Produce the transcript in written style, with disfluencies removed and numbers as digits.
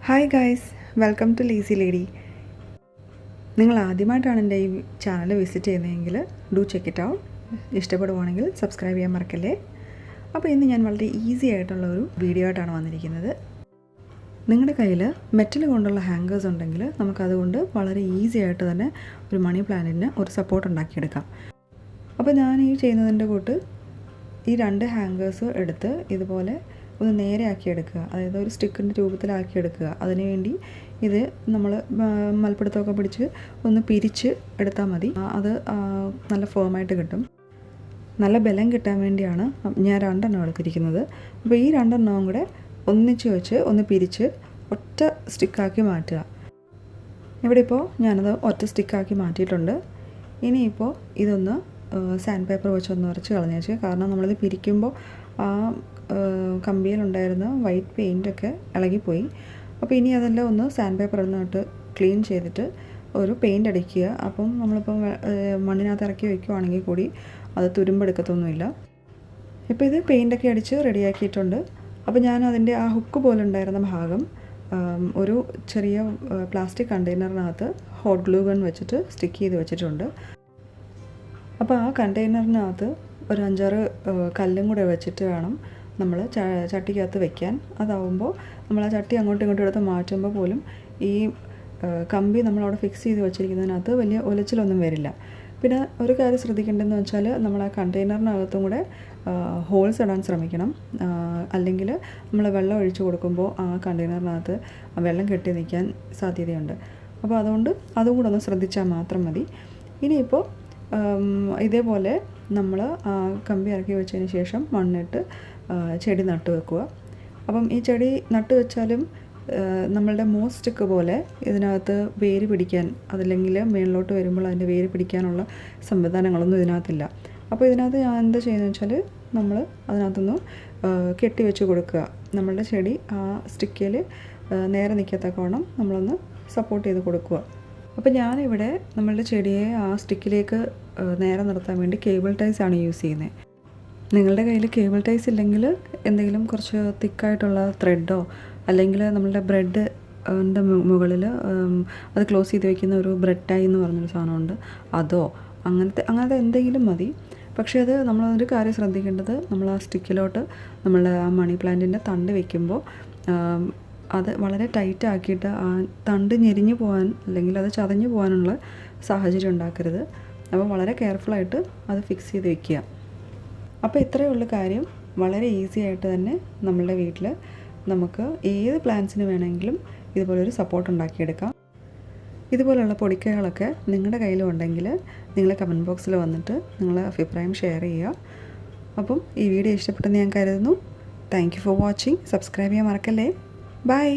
Hi guys, welcome to lazy. നിങ്ങൾ ആദ്യമായിട്ടാണ് എൻ്റെ ഈ ചാനൽ വിസിറ്റ് ചെയ്യുന്നതെങ്കിൽ ഡു ചെക്ക് ഇറ്റ് ഔട്ട്. ഇഷ്ടപ്പെടുവാണെങ്കിൽ സബ്സ്ക്രൈബ് ചെയ്യാൻ മറക്കല്ലേ. അപ്പോൾ ഇന്ന് ഞാൻ വളരെ ഈസി ആയിട്ടുള്ള ഒരു വീഡിയോ ആയിട്ടാണ് വന്നിരിക്കുന്നത്. നിങ്ങളുടെ കയ്യിൽ മെറ്റൽ കൊണ്ടുള്ള ഹാങ്കേഴ്സ് ഉണ്ടെങ്കിൽ നമുക്കതുകൊണ്ട് വളരെ ഈസി ആയിട്ട് തന്നെ ഒരു മണി പ്ലാന്റിന് ഒരു സപ്പോർട്ട് ഉണ്ടാക്കിയെടുക്കാം. അപ്പോൾ ഞാൻ ഈ ചെയ്യുന്നതിൻ്റെ കൂട്ട് ഈ 2 ഹാങ്കേഴ്സ് എടുത്ത് ഇതുപോലെ ഒന്ന് നേരെ ആക്കിയെടുക്കുക, അതായത് ഒരു സ്റ്റിക്കിൻ്റെ രൂപത്തിലാക്കിയെടുക്കുക. അതിനുവേണ്ടി ഇത് നമ്മൾ മൽപ്പിടുത്തമൊക്കെ പിടിച്ച് ഒന്ന് പിരിച്ച് എടുത്താൽ മതി. അത് നല്ല ഫോമായിട്ട് കിട്ടും. നല്ല ബലം കിട്ടാൻ വേണ്ടിയാണ് ഞാൻ 2 എണ്ണം എടുത്തിരിക്കുന്നത്. അപ്പോൾ ഈ 2 എണ്ണവും കൂടെ ഒന്നിച്ച് വെച്ച് ഒന്ന് പിരിച്ച് ഒറ്റ സ്റ്റിക്കാക്കി മാറ്റുക. ഇവിടെ ഇപ്പോൾ ഞാനത് ഒറ്റ സ്റ്റിക്കാക്കി മാറ്റിയിട്ടുണ്ട്. ഇനിയിപ്പോൾ ഇതൊന്ന് സാൻഡ് പേപ്പർ വെച്ചൊന്ന് ഉരച്ച് കളഞ്ഞേച്ച്, കാരണം നമ്മളിത് പിരിക്കുമ്പോൾ ആ കമ്പിയിലുണ്ടായിരുന്ന വൈറ്റ് പെയിൻറ്റൊക്കെ ഇളകിപ്പോയി. അപ്പോൾ ഇനി അതെല്ലാം ഒന്ന് സാൻഡ് പേപ്പർ എന്നിട്ട് ക്ലീൻ ചെയ്തിട്ട് ഒരു പെയിൻ്റ് അടിക്കുക. അപ്പം നമ്മളിപ്പം മണ്ണിനകത്ത് ഇറക്കി വയ്ക്കുവാണെങ്കിൽ കൂടി അത് തുരുമ്പെടുക്കത്തൊന്നുമില്ല. ഇപ്പോൾ ഇത് പെയിൻ്റൊക്കെ അടിച്ച് റെഡിയാക്കിയിട്ടുണ്ട്. അപ്പോൾ ഞാൻ അതിൻ്റെ ആ ഹുക്ക് പോലെ ഉണ്ടായിരുന്ന ഭാഗം ഒരു ചെറിയ പ്ലാസ്റ്റിക് കണ്ടെയ്നറിനകത്ത് ഹോട്ട് ഗ്ലൂ ഗൺ വെച്ചിട്ട് സ്റ്റിക്ക് ചെയ്ത് വെച്ചിട്ടുണ്ട്. അപ്പോൾ ആ കണ്ടെയ്നറിനകത്ത് ഒരു 5-6 കല്ലും കൂടെ വെച്ചിട്ട് വേണം നമ്മൾ ചട്ടിക്കകത്ത് വെക്കാൻ. അതാവുമ്പോൾ നമ്മൾ ആ ചട്ടി അങ്ങോട്ടും ഇങ്ങോട്ടും എടുത്ത് മാറ്റുമ്പോൾ പോലും ഈ കമ്പി നമ്മളവിടെ ഫിക്സ് ചെയ്ത് വെച്ചിരിക്കുന്നതിനകത്ത് വലിയ ഒലച്ചിലൊന്നും വരില്ല. പിന്നെ ഒരു കാര്യം ശ്രദ്ധിക്കേണ്ടതെന്ന് വെച്ചാൽ നമ്മൾ ആ കണ്ടെയ്നറിനകത്തും കൂടെ ഹോൾസ് ഇടാൻ ശ്രമിക്കണം. അല്ലെങ്കിൽ നമ്മൾ വെള്ളം ഒഴിച്ച് കൊടുക്കുമ്പോൾ ആ കണ്ടെയ്നറിനകത്ത് വെള്ളം കെട്ടി നിൽക്കാൻ സാധ്യതയുണ്ട്. അപ്പോൾ അതുകൊണ്ട് അതും കൂടെ ഒന്ന് ശ്രദ്ധിച്ചാൽ മാത്രം മതി. ഇനിയിപ്പോൾ ഇതേപോലെ നമ്മൾ കമ്പി ഇറക്കി വെച്ചതിന് ശേഷം മണ്ണിട്ട് ചെടി നട്ടു വെക്കുക. അപ്പം ഈ ചെടി നട്ടു വെച്ചാലും നമ്മളുടെ മോസ് സ്റ്റിക്ക് പോലെ ഇതിനകത്ത് വേര് പിടിക്കാൻ, അതല്ലെങ്കിൽ മേളിലോട്ട് വരുമ്പോൾ അതിൻ്റെ വേര് പിടിക്കാനുള്ള സംവിധാനങ്ങളൊന്നും ഇതിനകത്തില്ല. അപ്പോൾ ഇതിനകത്ത് ഞാൻ എന്താ ചെയ്യുന്നത് വെച്ചാൽ നമ്മൾ അതിനകത്തൊന്ന് കെട്ടി വെച്ച് കൊടുക്കുക. നമ്മളുടെ ചെടി ആ സ്റ്റിക്കിൽ നേരെ നിൽക്കത്തക്കവണ്ണം നമ്മളൊന്ന് സപ്പോർട്ട് ചെയ്ത് കൊടുക്കുക. അപ്പോൾ ഞാനിവിടെ നമ്മളുടെ ചെടിയെ ആ സ്റ്റിക്കിലേക്ക് നേരെ നിർത്താൻ വേണ്ടി കേബിൾ ടൈസ് ആണ് യൂസ് ചെയ്യുന്നത്. നിങ്ങളുടെ കയ്യിൽ കേബിൾ ടൈസ് ഇല്ലെങ്കിൽ എന്തെങ്കിലും കുറച്ച് തിക്കായിട്ടുള്ള ത്രെഡോ, അല്ലെങ്കിൽ നമ്മളുടെ ബ്രെഡ് മുകളിൽ അത് ക്ലോസ് ചെയ്ത് വയ്ക്കുന്ന ഒരു ബ്രെഡ് ടൈ എന്ന് പറഞ്ഞൊരു സാധനമുണ്ട്, അതോ അങ്ങനത്തെ എന്തെങ്കിലും മതി. പക്ഷേ അത് നമ്മളൊരു കാര്യം ശ്രദ്ധിക്കേണ്ടത്, നമ്മൾ ആ സ്റ്റിക്കിലോട്ട് നമ്മളുടെ ആ മണി പ്ലാന്റിൻ്റെ തണ്ട് വയ്ക്കുമ്പോൾ അത് വളരെ ടൈറ്റ് ആക്കിയിട്ട് ആ തണ്ട് ഞെരിഞ്ഞു പോകാൻ അല്ലെങ്കിൽ അത് ചതഞ്ഞു പോകാനുള്ള സാഹചര്യം ഉണ്ടാക്കരുത്. അപ്പോൾ വളരെ കെയർഫുള്ളായിട്ട് അത് ഫിക്സ് ചെയ്ത് വെക്കുക. അപ്പോൾ ഇത്രയേ ഉള്ളൂ കാര്യം. വളരെ ഈസി ആയിട്ട് തന്നെ നമ്മളുടെ വീട്ടിൽ നമുക്ക് ഏത് പ്ലാന്റ്സിന് വേണമെങ്കിലും ഇതുപോലൊരു സപ്പോർട്ട് ഉണ്ടാക്കിയെടുക്കാം. ഇതുപോലുള്ള പൊടിക്കൈകളൊക്കെ നിങ്ങളുടെ കയ്യിലും ഉണ്ടെങ്കിൽ നിങ്ങൾ കമൻറ്റ് ബോക്സിൽ വന്നിട്ട് നിങ്ങളുടെ അഭിപ്രായം ഷെയർ ചെയ്യുക. അപ്പം ഈ വീഡിയോ ഇഷ്ടപ്പെട്ടെന്ന് ഞാൻ കരുതുന്നു. Thank you for watching. Subscribe ചെയ്യാൻ മറക്കല്ലേ. Bye.